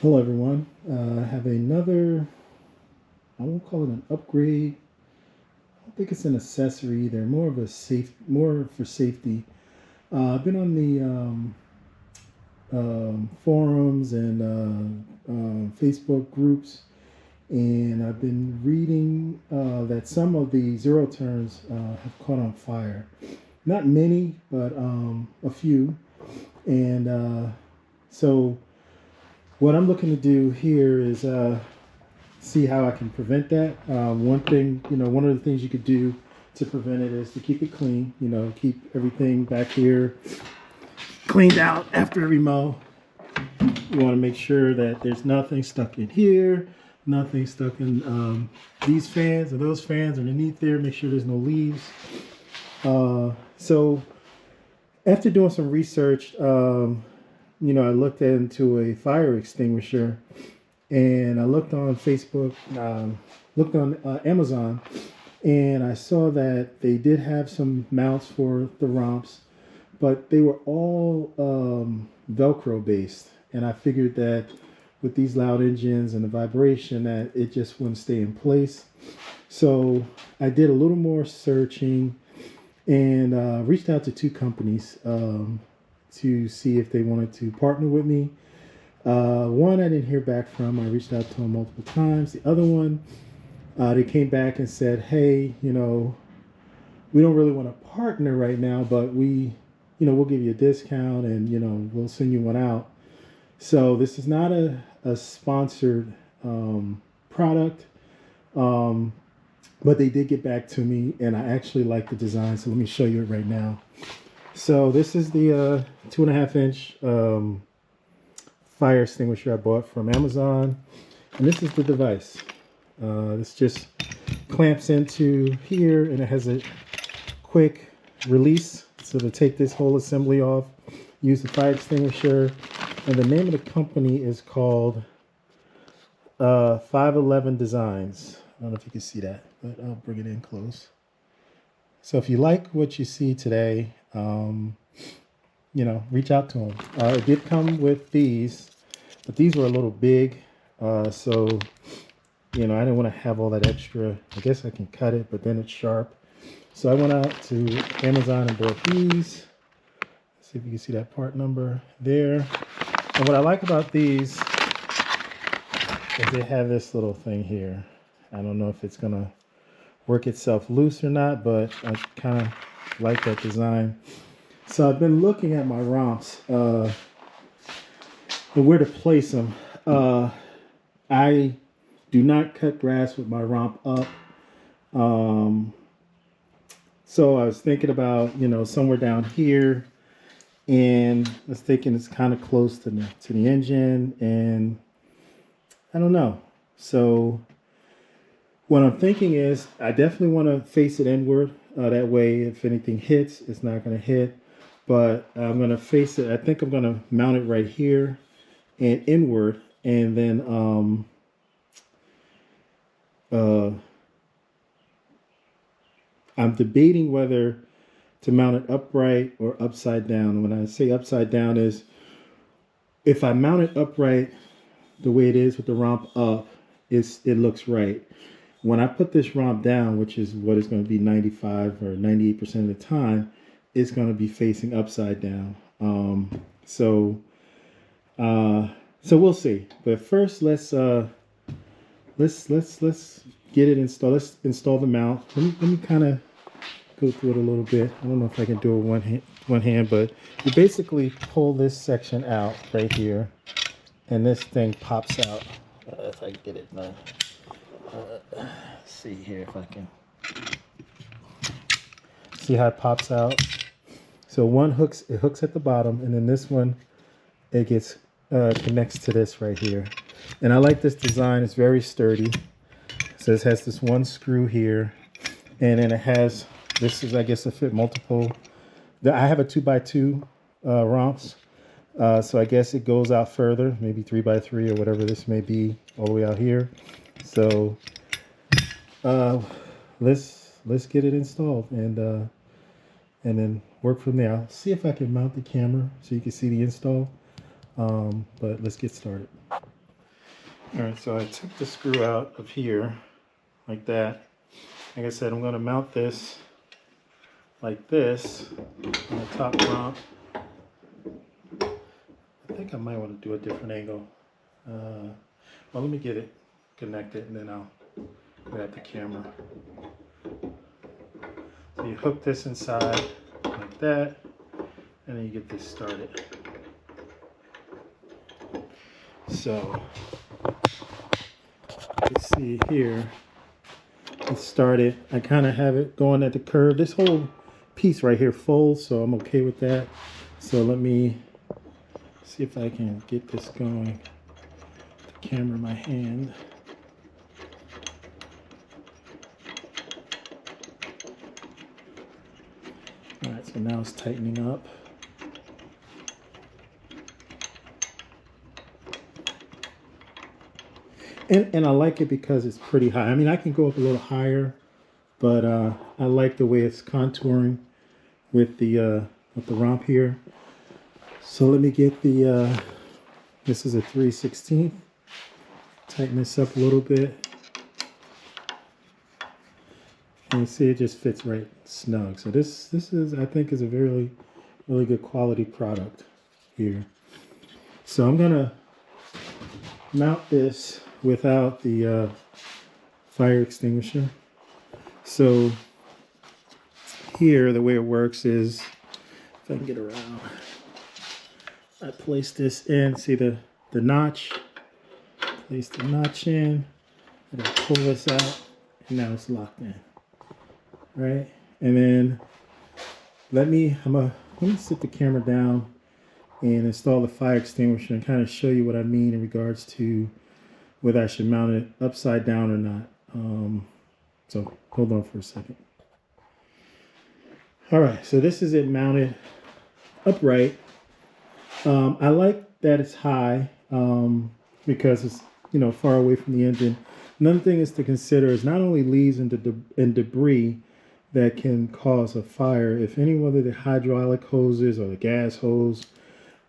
Hello everyone. I have another, I won't call it an upgrade. I don't think it's an accessory either. More of a more for safety. I've been on the forums and Facebook groups, and I've been reading that some of the zero turns have caught on fire. Not many, but a few. And so what I'm looking to do here is see how I can prevent that. One of the things you could do to prevent it is to keep it clean. Keep everything back here cleaned out after every mow. You want to make sure that there's nothing stuck in here, nothing stuck in these fans or those fans underneath there. Make sure there's no leaves. So after doing some research, I looked into a fire extinguisher, and I looked on Facebook, looked on Amazon, and I saw that they did have some mounts for the romps, but they were all Velcro based. And I figured that with these loud engines and the vibration that it just wouldn't stay in place. So I did a little more searching and reached out to two companies to see if they wanted to partner with me. One I didn't hear back from. I reached out to them multiple times. The other one, they came back and said, hey, we don't really want to partner right now, but we'll give you a discount and, we'll send you one out. So this is not a sponsored product, but they did get back to me, and I actually like the design. So let me show you it right now. So this is the 2.5-inch fire extinguisher I bought from Amazon, and this is the device. This just clamps into here, and it has a quick release. So to take this whole assembly off, use the fire extinguisher, and the name of the company is called 511 Designs. I don't know if you can see that, but I'll bring it in close. So if you like what you see today, reach out to them. It did come with these, but these were a little big. So I didn't want to have all that extra. I guess I can cut it, but then it's sharp. So I went out to Amazon and bought these. Let's see if you can see that part number there. And what I like about these is they have this little thing here. I don't know if it's going to work itself loose or not, but I kind of like that design. So I've been looking at my romps and where to place them. I do not cut grass with my romp up. So I was thinking about, somewhere down here, and I was thinking it's kind of close to the engine, and I don't know. So what I'm thinking is I definitely want to face it inward. That way, if anything hits, it's not going to hit. But I'm going to face it. I think I'm going to mount it right here and inward. And then I'm debating whether to mount it upright or upside down. When I say upside down is if I mount it upright the way it is with the romp up, it looks right. When I put this romp down, which is what it's going to be 95 or 98% of the time, it's going to be facing upside down. So we'll see. But first, let's get it installed. Let's install the mount. Let me kind of go through it a little bit. I don't know if I can do it one hand, but you basically pull this section out right here, and this thing pops out. If I can get it now. Let's see here if I can see how it pops out. So one hooks at the bottom, and then this one it gets connects to this right here. And I like this design. It's very sturdy. So it has this one screw here, and then it has this is I guess a fit multiple. I have a 2x2 romps, so I guess it goes out further, maybe 3x3 or whatever this may be, all the way out here. So let's get it installed and then work from there. I'll see if I can mount the camera so you can see the install. But let's get started. All right, so I took the screw out of here like that. Like I said, I'm going to mount this like this on the top romp. I think I might want to do a different angle. Well, let me get it connected and then I'll grab the camera. So you hook this inside like that, and then you get this started. So let's see here. Let's start it. I kind of have it going at the curve. This whole piece right here folds, so I'm okay with that. So let me see if I can get this going. The camera in my hand. All right, so now it's tightening up. And I like it because it's pretty high. I mean, I can go up a little higher, but I like the way it's contouring with the romp here. So let me get the, this is a 3/16. Tighten this up a little bit. And you see it just fits right snug. So this is, I think, is a really good quality product here. So I'm gonna mount this without the fire extinguisher. So here, the way it works is, if I can get around, I place this in, see the notch, place the notch in, and then pull this out, and now it's locked in, right? And then let me sit the camera down and install the fire extinguisher and kind of show you what I mean in regards to whether I should mount it upside down or not. So hold on for a second. All right, so this is it mounted upright. I like that it's high because it's, you know, far away from the engine. Another thing is to consider is not only leaves and debris that can cause a fire. If any, whether the hydraulic hoses or the gas hose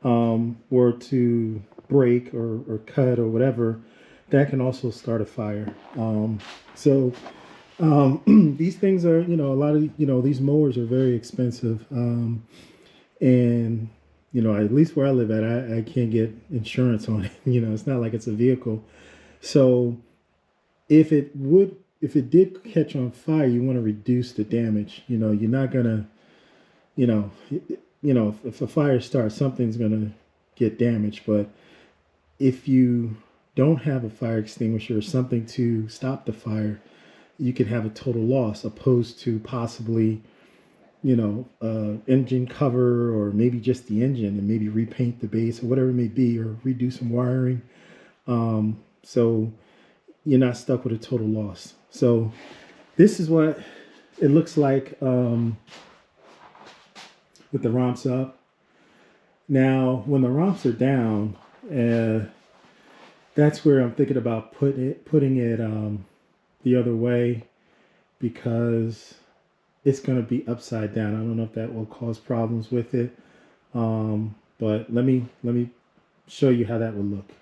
were to break or cut or whatever, that can also start a fire. These things are, you know, a lot of, you know, these mowers are very expensive. And, you know, at least where I live at, I can't get insurance on it. You know, it's not like it's a vehicle. So if it did catch on fire, you want to reduce the damage. You know, you're not gonna, if a fire starts, something's gonna get damaged. But if you don't have a fire extinguisher or something to stop the fire, you could have a total loss, opposed to possibly, you know, engine cover, or maybe just the engine, and maybe repaint the base or whatever it may be, or redo some wiring. So you're not stuck with a total loss. So this is what it looks like with the romps up. Now, when the romps are down, that's where I'm thinking about putting it the other way, because it's going to be upside down. I don't know if that will cause problems with it, but let me show you how that would look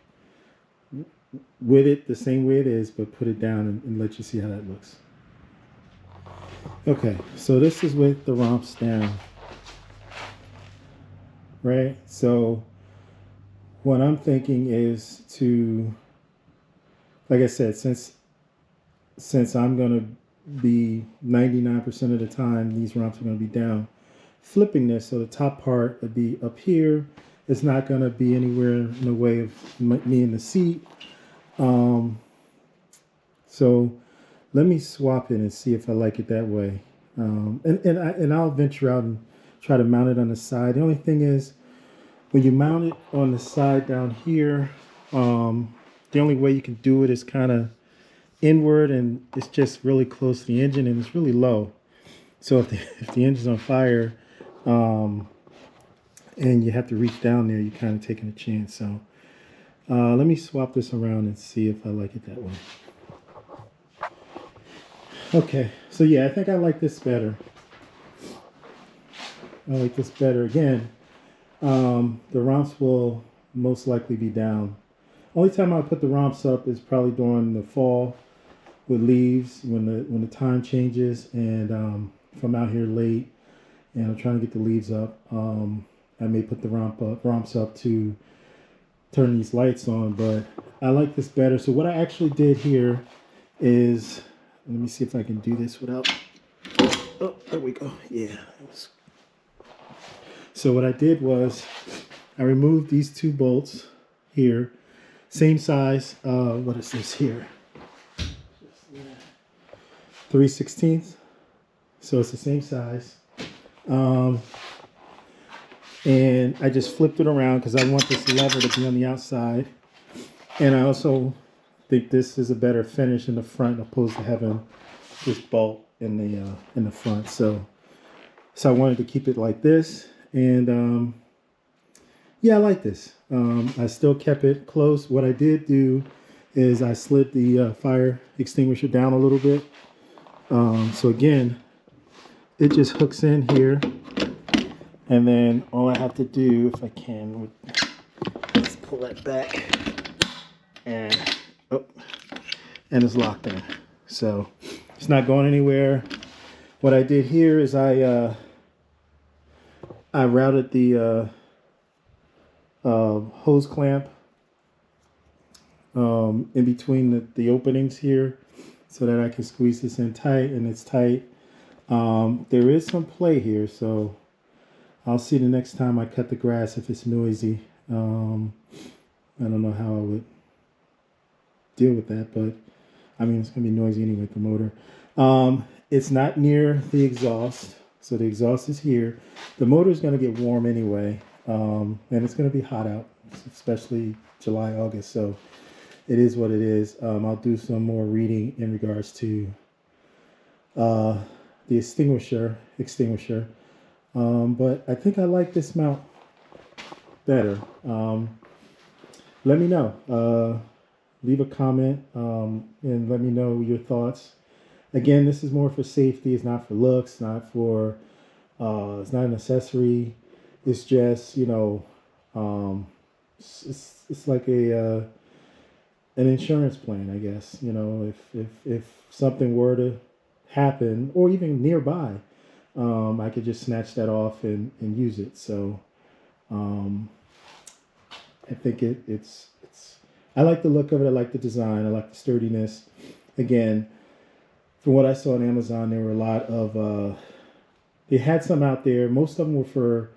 with it the same way it is, but put it down and let you see how that looks. Okay, so this is with the romps down, right? So what I'm thinking is to, like I said, since I'm going to be 99% of the time, these romps are going to be down, flipping this so the top part would be up here. It's not going to be anywhere in the way of me in the seat. So let me swap it and see if I like it that way. And I'll venture out and try to mount it on the side. The only thing is, when you mount it on the side down here, the only way you can do it is kind of inward, and it's just really close to the engine and it's really low. So if the engine's on fire, and you have to reach down there, you're kind of taking a chance. So let me swap this around and see if I like it that way. Okay, so yeah, I think I like this better. I like this better. Again, the romps will most likely be down. Only time I put the romps up is probably during the fall with leaves when the time changes, and if I'm out here late and I'm trying to get the leaves up, I may put the romps up to turn these lights on. But I like this better. So what I actually did here is, let me see if I can do this without. Oh, there we go. Yeah. So what I did was I removed these two bolts here, same size. What is this here? 3/16. So it's the same size. And I just flipped it around because I want this lever to be on the outside. And I also think this is a better finish in the front opposed to having this bolt in the front. So I wanted to keep it like this. And yeah, I like this. I still kept it close. What I did do is I slid the fire extinguisher down a little bit. So again, it just hooks in here. And then all I have to do, if I can, just pull that back, and it's locked in. So it's not going anywhere. What I did here is I routed the hose clamp in between the openings here, so that I can squeeze this in tight, and it's tight. There is some play here, so I'll see the next time I cut the grass if it's noisy. I don't know how I would deal with that, but I mean, it's going to be noisy anyway with the motor. It's not near the exhaust, so the exhaust is here. The motor is going to get warm anyway, and it's going to be hot out, especially July, August, so it is what it is. I'll do some more reading in regards to the extinguisher. But I think I like this mount better. Let me know. Leave a comment and let me know your thoughts. Again, this is more for safety. It's not for looks. Not for. It's not an accessory. It's just, you know, it's like an insurance plan, I guess. You know, if something were to happen, or even nearby, I could just snatch that off and use it. So I think it's I like the look of it. I like the design. I like the sturdiness. Again, from what I saw on Amazon, there were a lot of they had some out there. Most of them were for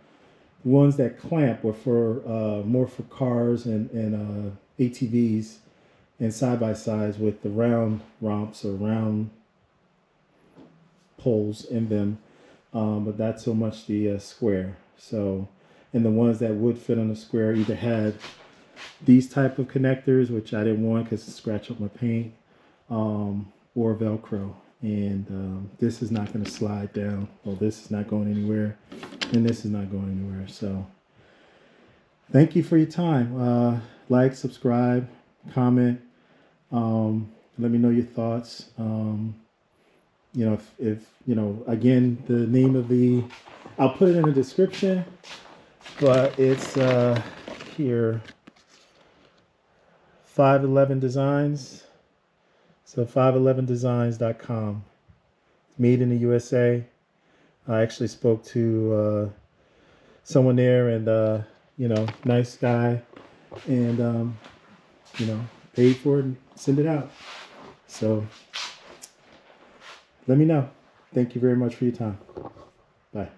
ones that clamp, were for more for cars and ATVs and side by sides with the round romps or round poles in them. But not so much the square. So, and the ones that would fit on the square either had these type of connectors, which I didn't want because it scratched up my paint, or Velcro. And this is not going to slide down. Well, this is not going anywhere, and this is not going anywhere. So, thank you for your time. Like, subscribe, comment. Let me know your thoughts. You know, if you know, again, the name of I'll put it in the description, but it's here, 511 Designs. So 511designs.com. Made in the USA. I actually spoke to someone there, and you know, nice guy, and you know, paid for it and send it out. So let me know. Thank you very much for your time. Bye.